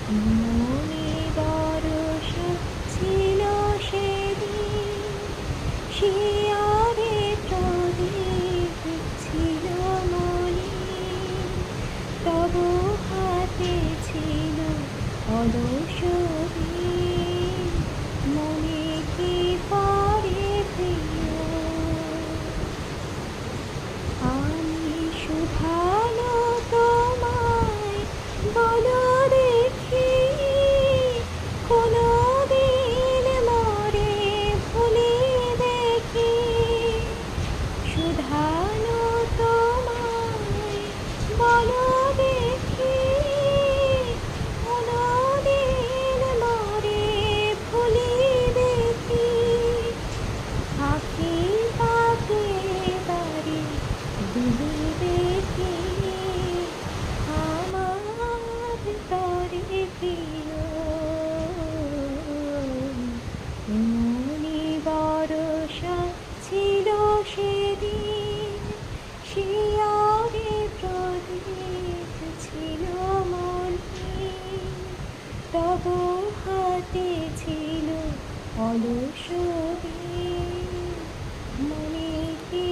মনে ভরসা ছিল সেদিন, শিয়রে প্রদীপ ছিল মলিন, তবু হাতে ছিল অলস দিন। মনে কি পড়ে প্রিয়, আমি শুধালো তোমায়, বলো দেখি কোনদিন মরে ভুলি দেখি। শুধালো তোমায়, বলো দেখি কোনদিন মরে ভুলি দেখি। আঁখি পাকে বাড়ি দিলি দেখি, আমার তরে প্রিয়। এমনি ভরসা ছিল সেদিন, শিয়রে প্রদীপ ছিল মলিন, তবু হাতে ছিল অলস দিন। মনে কি